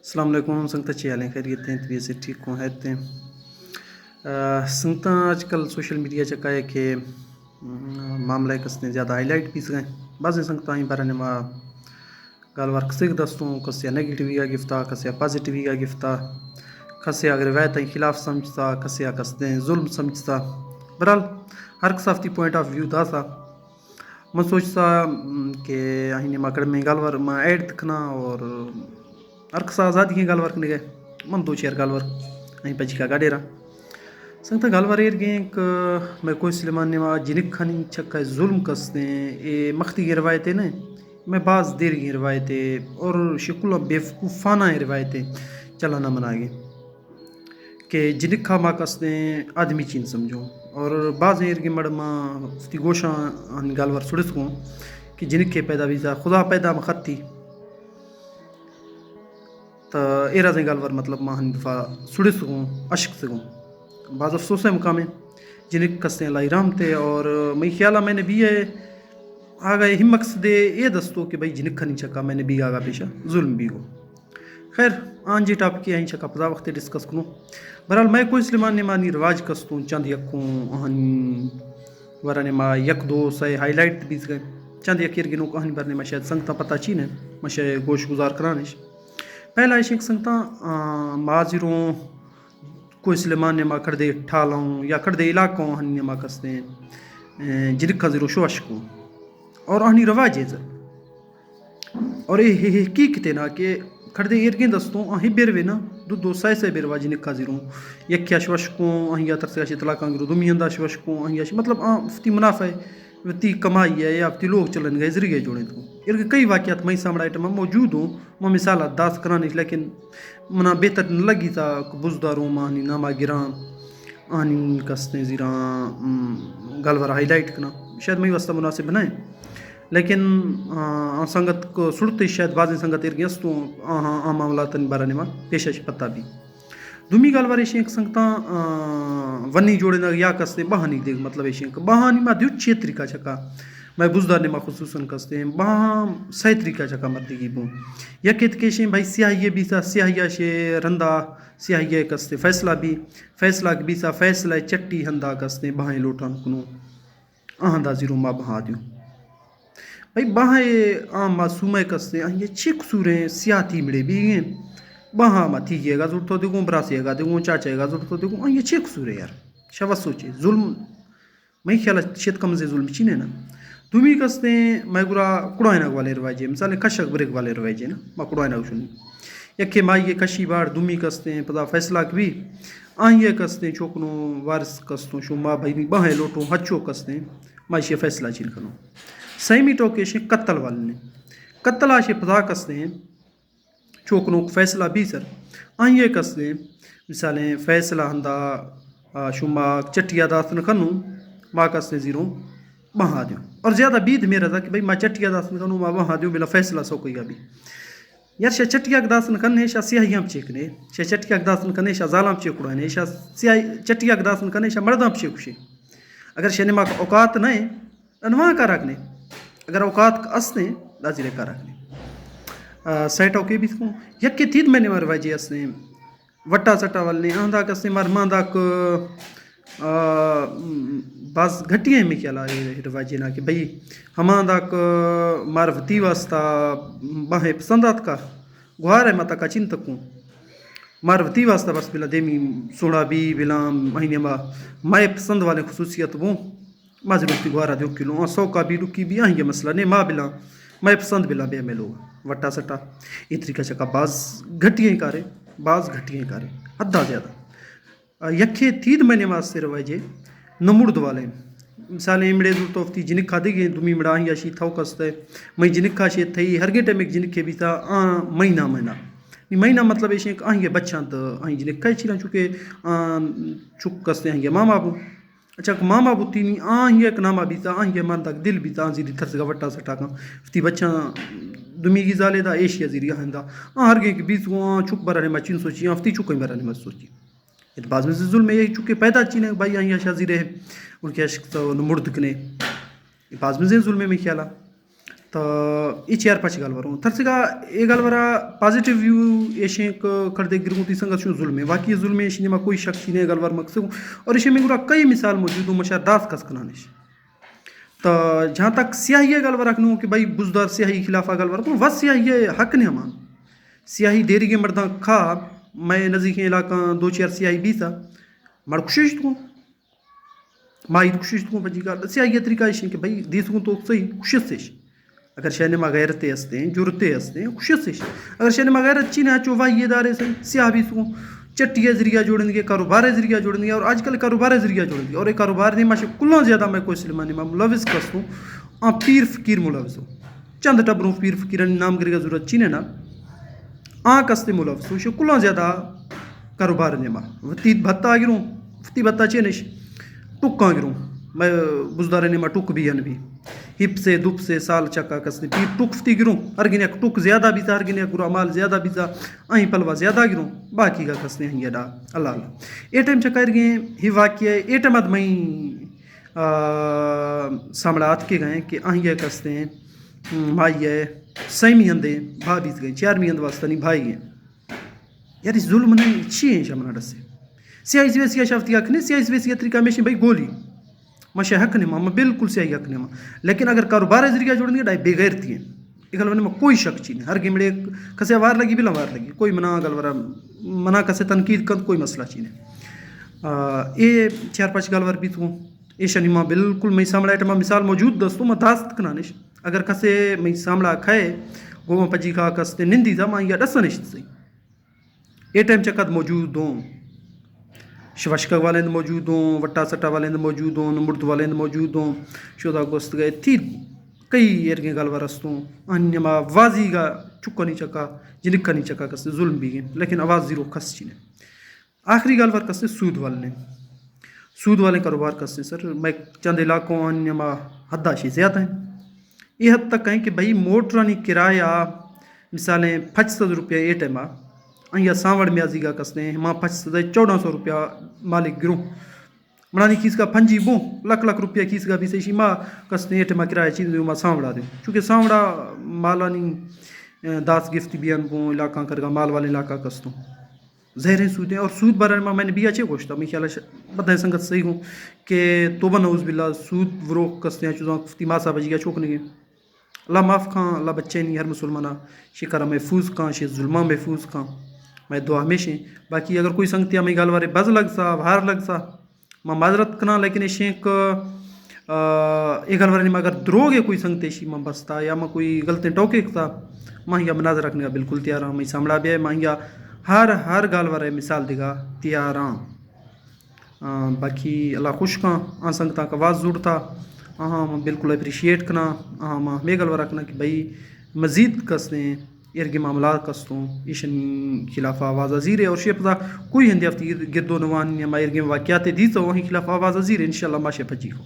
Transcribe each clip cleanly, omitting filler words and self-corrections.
السلام علیکم سنگتا چی حالیں خیریت ہیں طبیعت سے ٹھیک ہوں ہیتے ہیں سنگتا آج کل سوشل میڈیا چکا ہے کہ معاملہ کس نے زیادہ ہائی لائٹ پیس گئے بعض سنگتا ہی برنے ما گال ور کسیک دستوں کسیا نیگیٹیوی کا گفتا کسیا پازیٹیوی کا گفتا کسیا اگر روایت خلاف سمجھتا کسیا کس دیں ظلم سمجھتا برحال ہر کسافتی پوائنٹ آف ویو دا تھا میں سوچتا کہ آہی ما کڑ میں گال ور ما ایڈ تکنا اور ہر کسا آزادی کی گال ور کنے گئے من دو چیر گال ور آہی پچی کا گاڑے سنگتا گال ور ایر گئیں کہ میں کوئی سلیمان نے ما جنک کھانی چکا ظلم کس دیں اے مختی کی روایتیں نہیں میں بعض دیر کی روایتیں اور شکل بیوقوفانہ روایتیں چلانا منا گئے کہ جنک کھا ما کس دیں آدمی چین سمجھو اور بعض ایر گئے مڑ ما فتی گوشاں گال ور سڑس کو کہ جنک کے پیدا بیتا خدا پیدا مختی تو ایرا زیں گال ور مطلب ما ہن دفاع سڑس کو عشق سے کو بعض افسوس ہے مقام ہے جنک کستے اللہ رحمتے اور میں خیالہ میں نے بھی ہے آگا یہ مقصد یہ دستو کہ بھائی جنک کھنی چکا میں نے بھی آگا پیشا ظلم بھی ہو خیر آن جی ٹاپ کی آئیں چکا پدا وقت ڈسکس کنو برحال میں کوئی سلیمان نے مانی رواج کستوں چند یکوں آہن ورنے ما یک دو سے ہائی لائٹ بیس گئے چند یکیر گنوں کو آہن برنے ما شاید سنگتا پتہ چین ہے ما شاید گوش گزار کرانش پہلا ایشک سنگتا معاذروں کوئی سلیمان نے ما کر دے ٹھالاؤں یا کر دے علاقوں ہنی ما کستے ہیں جنک کا زیرو شو اشکوں اور آہنی رواج ہے اور یہ حقیقت ہے نا کہ کر دے ارگیں دستوں آہی بیروے نا دو سائے بیروا جنک کا زیروں یک کیا شو اشکوں آہی یا ترسے آشی طلاقاں گرو دومی ہندہ شو اشکوں آہی آشی مطلب فتی منافع ہے تی کمائی ہے یا فتی لوگ چلن گئے ذریعے جوڑیں تو ارگے کئی واقعات میں سامنے آئیٹم موجود ہوں میں مثالات داست کرانش لیکن منا بہتر لگی تھا بزداروں ماہنی ناما گران آنی کستے زیران گال ور ہائی لائٹ کنا شاید میں واسطہ مناسب بنائیں لیکن سنگت کو سڑتے شاید بعض سنگت ارگیں اس تو معاملاتن بارنے ما پیشہ پتہ بھی دومی گال ور ایشیں ایک سنگتا ونی جوڑے نا یا کستے بہانی دیکھ مطلب ایشیں کہ بہانی ما دیو چھ طریقہ چکا میں بزدار نے ما خصوصاً کستے ہیں بہاں صحیح طریقہ چکا مردگی بوں یا کہت کیشیں بھائی سیاہی بھی تھا سیاہی شے رندہ سیاہی کستے فیصلہ بھی تھا فیصلہ چٹی ہندہ کستے بہائیں لوٹان کنو آہندہ زیرو ما بہا دیوں بھائی بہائیں عام معصومہ کستے ہیں یہ چھ قصوریں سیاہتی مڑے بھی ہیں بہاں ما تھی گئے گا ضرورت ہو دیکھوں براسی گا دیکھوں چاچے گا ضرورت ہو دیکھوں یہ چھ قصوریں یار شبہ سوچے ظلم میں خیالہ شید کم سے ظلم چینے نا دومی کستے ہیں میں گرا کڑوائناگ والے رواجے مثالیں کشک بریک والے رواجے نا ما کڑوائناگ شنی یکے مائی کشی بار دومی کستے ہیں پدا فیصلہ بھی آئیے کستے ہیں چوکنوں وارث کستوں شو ماں بھائی بہائیں لوٹوں ہچو کستے ہیں مائشی فیصلہ چین کنوں سیمی ٹوکیشیں قتل والنے قتل آشے پدا کستے ہیں چوکنوں فیصلہ بھی سر آئیے کستے ہیں مثالیں فیصلہ ہندہ شو ماں چٹیا داستن کنوں ماں کستے زیروں بہا دیوں اور زیادہ بید میرا تھا کہ بھئی ماں چٹیا داستن کنوں ماں بہا دیوں بلا فیصلہ سو کوئی گا بھی یار شاہ چٹیا داستن کنے شاہ سیاہیاں چیکنے شاہ چٹیا داستن کنے شاہ ظالم چیکڑانے شاہ چٹیا داستن کنے شاہ مرداں چیکشے اگر شاہ نما اوقات نہیں انواع کا رکھنے اگر اوقات اسنے لازرے کا رکھنے سیٹوں کے بھی تھوں یک کے تید میں نے مرواجی اسنے وٹا سٹا والنے آندھا کسنے مرماندہ کو بعض گھٹیاں میں کیا لائے رواجی نا کہ بھئی ہماندہ کو معرفتی واسطہ باہیں پسندات کا گوھار ہے ماتا کا چین تکوں معرفتی واسطہ بس بلا دیمی سوڑا بھی بلا مہینے مائے پسند والے خصوصیت وہ ماں ضرورتی گوھارہ دیو کلوں سو کا بھی رکی بھی آئیں گے مسئلہ نہیں ماں بلا مائے پسند بلا بے میں لوگ وٹا سٹا یہ طریقہ چکا بعض گھٹیاں کارے بعض گھٹیاں کارے حدہ زیادہ یکھے تید مہینے واسطے روائجے نمورد والے مثالیں امڑے دور توفتی جنک کھا دے گئے دومی مڑا ہی آشی تھاو کستے میں جنک کھا شید تھئی ہر گے ٹائم ایک جنک کے بھی تھا مہینہ مطلب ایشیں ایک آہیں گے بچان تو آہیں جنک کھائی چیلان چونکہ چک کستے آہیں گے ماما بو اچھا ماما بو تینی آہیں ایک ناما بھی تھا آہیں گے مان تک دل بھی تھا آن زیدی ترس گا وٹا سٹا کھا فتی بچان دومی کی زالے دا ایشیا زیری آہیں دا ہر گے کہ بیس گو چک برانے ما چین سوچی فتی چکیں برانے ما سوچی یہ بعض میں سے ظلم ہے یہی چونکہ پیدا چینے بھائی آہیں شازی رہے ان کے عشق تو مرد کنے بعض میں سے ظلم میں خیالہ تو یہ 4-5 گالور ہوں تھرسگا یہ گالورا پازیٹیو ویو یہ کر دے گروں تی سنگت شو ظلم ہے واقعی ظلم ہے شنما کوئی شک نہیں گالور مقصد اور اس میں گورا کئی مثال موجود ہوں مشار داس کس کنانش تو جہاں تک سیاہی گالور رکھنوں کہ بھائی بزدار سیاہی خلافہ گالور تو وس سیاہی حق نہیں ہمان سیاہی دیری کے مرداں کھا میں نزدیک علاقہ 2-4 سیاہی بھی تھا مر کوشش تو مائی کوشش تو بجی گال سیاہی طریقہ ہے کہ بھائی دیس کو تو صحیح کوشش سے اگر شہن ما غیرتے ہستے ہیں جرتے ہستے ہیں کوشش سے اگر شہن ما غیرت چین ہے چوبا یہ دارے سے سیاہ بھی سو چٹی ذریعہ جوڑیں گے کاروبار ذریعہ جوڑیں گے اور آج کل کاروبار ذریعہ جوڑیں گے اور یہ کاروبار نہیں ماشاء کلوں زیادہ میں کوئی سلمانی میں ملوث کس ہوں پیر فقیر ملوث ہوں چند ٹبروں پیر فقیرانی نام کرے گا ضرورت چینے نا کستے ملوث ہوں کلوں زیادہ کاروبار نہیں ماں وتی بھتا گروں وتی بھتا چینش ٹکاں گروں میں بزدار نے ما ٹک بھی ان بھی ہپ سے دپ سے سال چکا کسنے پیر ٹک فتی گروں ہر گنے ٹک زیادہ بھی تھا ہر گنے گرو مال زیادہ بھی تھا آہیں پلوا زیادہ گروں باقی کا کسنے ہیں یڈا اللہ اللہ اے ٹائم چکا گئے ہی واقعہ اے ٹائم اد میں سامڑات کے گئے کہ آہیں یہ کستے ہیں بھائی ہے سیمی اندے بھابی گئے 4 اند واسطہ نہیں بھائی ہیں یار اس ظلم نے چی ہیں شمنا ڈسے سیاہی ویسی شافتی حق نہیں سیاہی ویسی طریقہ میں بھائی گولی ماشا حق نہیں ماں بالکل سیاہی حق نہیں ماں لیکن اگر کاروبار ذریعہ جوڑیں گے ڈائی بے غیرتی ہیں یہ گلور میں کوئی شک چی نہیں ہر گمڑے کسے وار لگی بلا وار لگی کوئی منع گلورا منع کسے تنقید کر کوئی مسئلہ چی نہیں یہ 4-5 گالور بھی تو یہ شنی ماں بالکل میں سامڑا ایٹما مثال موجود دوستوں میں داست کنانش اگر کسے میں سامڑا کھائے گوما پجی کھا کستے نندی تھا ماں یہ ڈسنشت سے یہ ٹائم چکت موجود ہوں شوشکا والے موجود ہوں وٹا سٹا والے موجود ہوں مرد والے موجود ہوں شودا گوست گئے تھی کئی ارگیں گالور رستوں انما واضی گا چکا نہیں چکا جنکا نہیں چکا کستے ظلم بھی گئے لیکن آواز زیرو کس چینے آخری گالور کستے سود والے کاروبار کستے سر میں چند علاقوں انما حدہ شی زیادہ ہیں یہ حد تک کہیں کہ بھائی موٹرانی کرایہ مثالیں 500 روپیہ اے ٹائم یا سانوڑ میں آزی گا کستے ہیں ماں 1400 روپیہ مالک گروں منانی کیس کا پھنجی بوں لکھ روپیہ کیس کا بھی سے ماں کستے ہیں ٹھما کرایہ چیز ماں سانوڑا دیں چونکہ سانوڑا مالانی داس گفتی بیان بوں علاقہ کر گا مال والے علاقہ کستوں زہریں سودیں اور سود بارے میں نے بھی اچھے گوشتا میں خیال بدہ سنگت صحیح ہوں کہ توبہ نعوذ باللہ سود وروک کستے ہیں چوزاں کفتی ماسا بجی گا چوک نہیں اللہ معاف کھاں اللہ بچے نہیں ہر مسلمانہ شکرہ محفوظ کھاں شی ظلمہ محفوظ کھاں میں دعا ہمیشہ باقی اگر کوئی سنگتیا میں گالوارے بز لگ سا بھار لگ سا ماں معذرت کنا لیکن شیخ ایک گالوارے میں اگر دروگے کوئی سنگتے شی ماں بستا یا ماں کوئی غلطیں ٹوکے کتا ماں یا مناظر رکھنے کا بالکل تیار ہوں میں سامڑا بھی ہے ماں یا ہر گالوارے مثال دے گا تیار ہوں باقی اللہ خوش کھاں آن سنگتا کا واز جوڑتا ماں بالکل اپریشیٹ کنا ماں ہمیں گالوار رکھنا کہ بھائی مزید کستے ارگی معاملات کستوں ایشن خلاف آواز ازیر ہے اور شیپ دا کوئی ہندی ہفتی گرد و نوان یا ارگی واقعات دی تو وہیں خلاف آواز ازیر ہے انشاءاللہ ماشے پجی ہو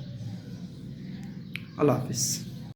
اللہ حافظ.